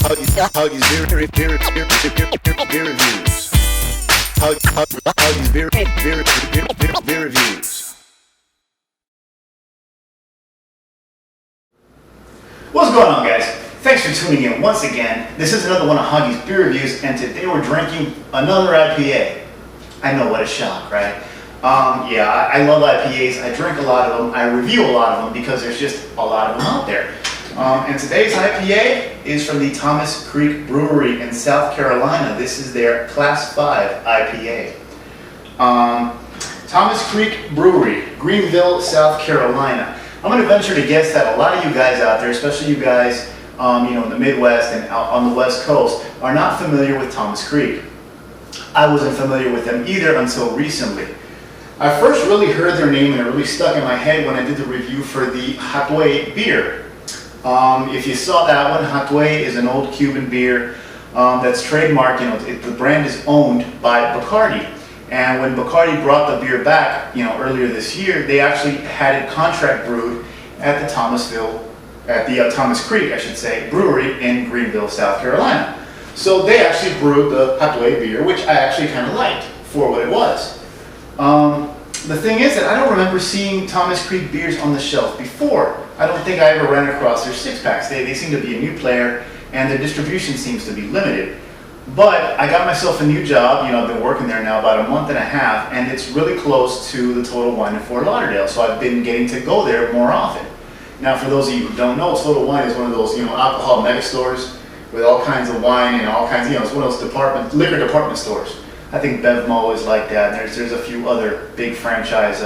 Hoggie's beer reviews. Hoggie's beer reviews. What's going on, guys? Thanks for tuning in once again. This is another one of Hoggie's beer reviews, and today we're drinking another IPA. I know, what a shock, right? Yeah, I love IPAs. I drink a lot of them. I review a lot of them because there's just a lot of them out there. And today's IPA is from the Thomas Creek Brewery in South Carolina. This is their Class 5 IPA. Thomas Creek Brewery, Greenville, South Carolina. I'm going to venture to guess that a lot of you guys out there, especially you guys in the Midwest and out on the West Coast, are not familiar with Thomas Creek. I wasn't familiar with them either until recently. I first really heard their name and it really stuck in my head when I did the review for the Hoggie beer. If you saw that one, Hoggie is an old Cuban beer that's trademarked. The brand is owned by Bacardi. And when Bacardi brought the beer back, earlier this year, they actually had it contract brewed at the Thomas Creek, I should say, brewery in Greenville, South Carolina. So they actually brewed the Hoggie beer, which I actually kind of liked for what it was. The thing is that I don't remember seeing Thomas Creek beers on the shelf before. I don't think I ever ran across their six-packs. They seem to be a new player, and their distribution seems to be limited. But I got myself a new job. I've been working there now about a month and a half, and it's really close to the Total Wine in Fort Lauderdale, so I've been getting to go there more often. Now, for those of you who don't know, Total Wine is one of those alcohol mega stores with all kinds of wine and all kinds. It's one of those liquor department stores. I think BevMo is like that, and there's a few other big franchise,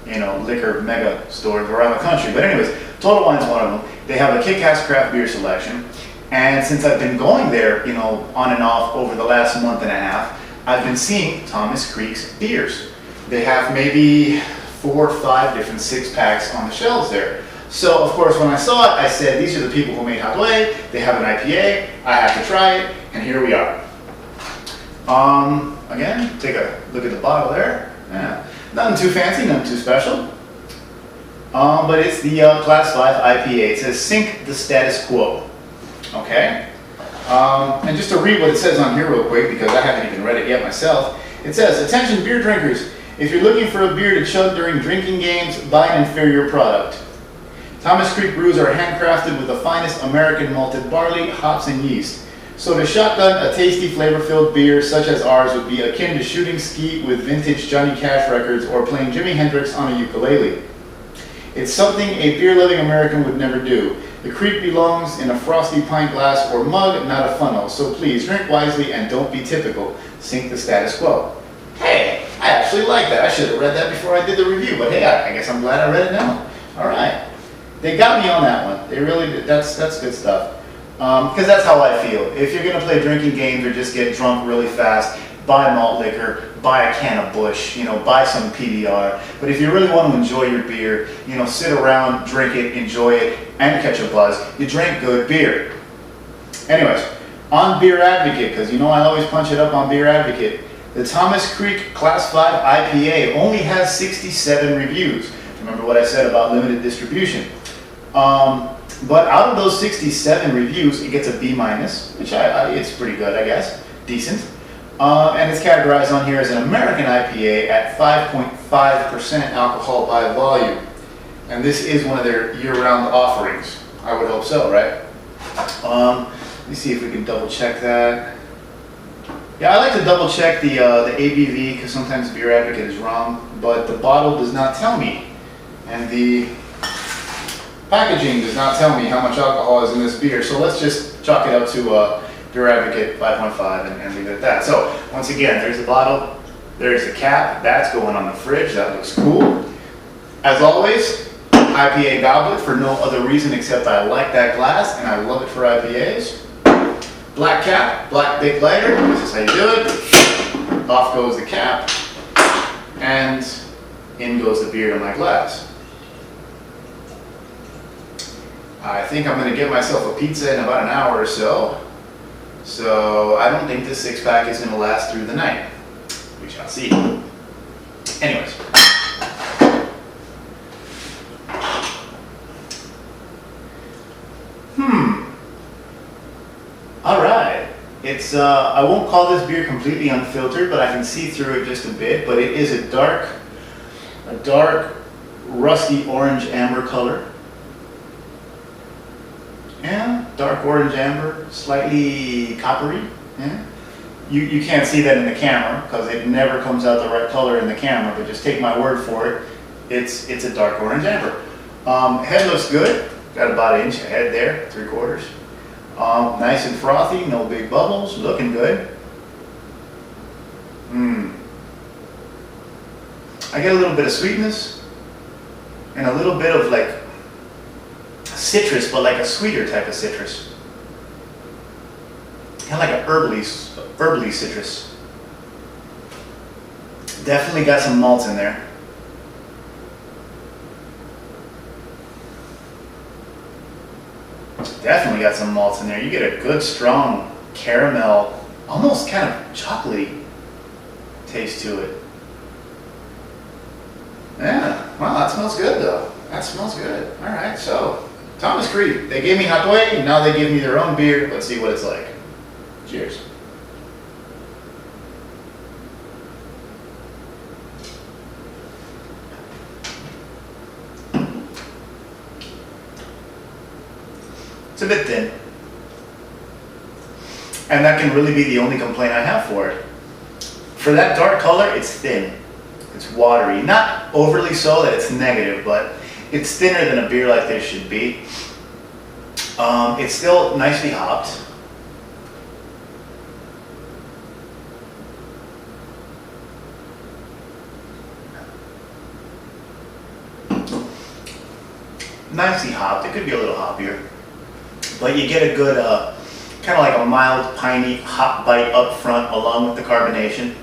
liquor mega stores around the country. But anyways, Total Wine is one of them. They have a kick-ass craft beer selection, and since I've been going there, on and off over the last month and a half, I've been seeing Thomas Creek's beers. They have maybe 4 or 5 different six-packs on the shelves there. So, of course, when I saw it, I said, these are the people who made Hoggie. They have an IPA. I have to try it, and here we are. Again, take a look at the bottle there. Yeah. Nothing too fancy, nothing too special. But it's the Class 5 IPA. It says, "Sink the status quo." Okay? And just to read what it says on here real quick, because I haven't even read it yet myself. It says, "Attention beer drinkers. If you're looking for a beer to chug during drinking games, buy an inferior product. Thomas Creek brews are handcrafted with the finest American malted barley, hops, and yeast. So to shotgun a tasty, flavor-filled beer such as ours would be akin to shooting skeet with vintage Johnny Cash records or playing Jimi Hendrix on a ukulele. It's something a beer-loving American would never do. The Creek belongs in a frosty pint glass or mug, not a funnel. So please drink wisely and don't be typical. Sink the status quo." Hey, I actually like that. I should have read that before I did the review, but hey, I guess I'm glad I read it now. All right. They got me on that one. They really did. That's good stuff. Because that's how I feel. If you're going to play drinking games or just get drunk really fast, buy malt liquor, buy a can of Busch, buy some PBR. But if you really want to enjoy your beer, sit around, drink it, enjoy it, and catch a buzz, you drink good beer. Anyways, on Beer Advocate, because I always punch it up on Beer Advocate, the Thomas Creek Class 5 IPA only has 67 reviews. Remember what I said about limited distribution. But out of those 67 reviews, it gets a B-, which it's pretty good, I guess. Decent. And it's categorized on here as an American IPA at 5.5% alcohol by volume. And this is one of their year-round offerings. I would hope so, right? Let me see if we can double-check that. Yeah, I like to double-check the ABV because sometimes Beer Advocate is wrong, but the bottle does not tell me. And the packaging does not tell me how much alcohol is in this beer, so let's just chalk it up to Beer Advocate 5.5 and leave it at that. So once again, there's the bottle, there's the cap, that's going on the fridge, that looks cool. As always, IPA goblet for no other reason except I like that glass and I love it for IPAs. Black cap, black big lighter, this is how you do it. Off goes the cap, and in goes the beer to my glass. I think I'm going to get myself a pizza in about an hour or so. So I don't think this six-pack is going to last through the night. We shall see. Anyways. It's I won't call this beer completely unfiltered, but I can see through it just a bit. But it is a dark rusty orange amber color. Yeah, dark orange amber, slightly coppery. Yeah. You can't see that in the camera because it never comes out the right color in the camera, but just take my word for it. It's a dark orange amber. Head looks good. Got about an inch of head there, 3/4. Nice and frothy, no big bubbles, looking good. I get a little bit of sweetness and a little bit of like citrus, but like a sweeter type of citrus. Kind of like an herbally citrus. Definitely got some malts in there. Definitely got some malts in there. You get a good strong caramel, almost kind of chocolatey taste to it. Yeah, wow, that smells good though. That smells good. All right, so Thomas Creek, they gave me Hoggie, now they give me their own beer. Let's see what it's like. Cheers. It's a bit thin. And that can really be the only complaint I have for it. For that dark color, it's thin. It's watery. Not overly so that it's negative, but it's thinner than a beer like this should be. It's still nicely hopped. Nicely hopped. It could be a little hoppier. But you get a good, kind of like a mild, piney hop bite up front along with the carbonation.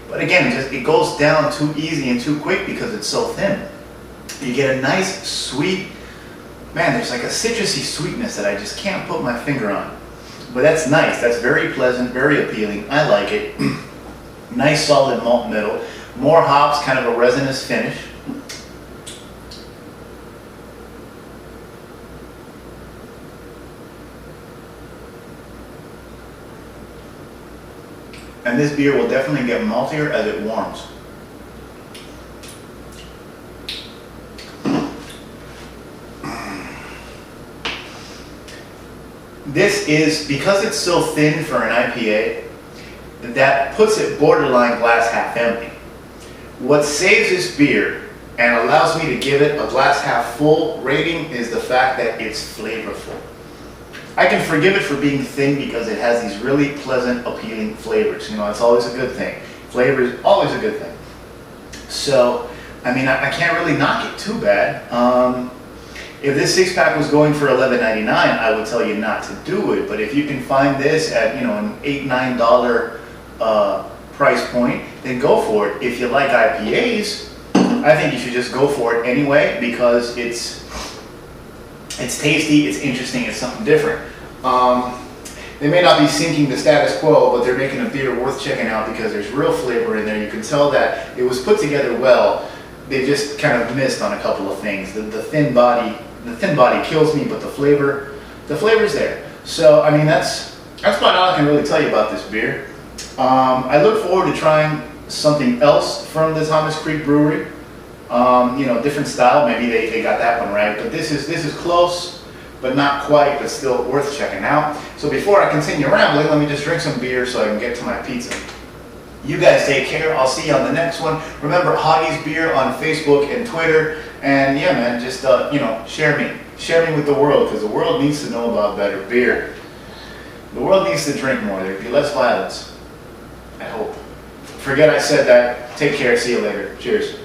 But again, it goes down too easy and too quick because it's so thin. You get a nice, sweet, man, there's like a citrusy sweetness that I just can't put my finger on. But that's nice. That's very pleasant, very appealing. I like it. Nice, solid malt middle. More hops, kind of a resinous finish. And this beer will definitely get maltier as it warms. This is, because it's so thin for an IPA, that puts it borderline glass half empty. What saves this beer and allows me to give it a glass half full rating is the fact that it's flavorful. I can forgive it for being thin because it has these really pleasant, appealing flavors. You know, it's always a good thing. Flavor is always a good thing. So, I mean, I can't really knock it too bad. If this 6-pack was going for $11.99, I would tell you not to do it. But if you can find this at, you know, an $8, $9 price point, then go for it. If you like IPAs, I think you should just go for it anyway because it's tasty, it's interesting, it's something different. They may not be sinking the status quo, but they're making a beer worth checking out because there's real flavor in there. You can tell that it was put together well. They just kind of missed on a couple of things. The thin body kills me, but the flavor's there. So I mean, that's about all I can really tell you about this beer. I look forward to trying something else from the Thomas Creek Brewery. You know, different style. Maybe they got that one right, but this is close, but not quite, but still worth checking out. So before I continue rambling, let me just drink some beer so I can get to my pizza. You guys take care. I'll see you on the next one. Remember Hoggie's Beer on Facebook and Twitter, and yeah, man, just you know, share me with the world because the world needs to know about better beer. The world needs to drink more. There'd be less violence. I hope. Forget I said that. Take care. See you later. Cheers.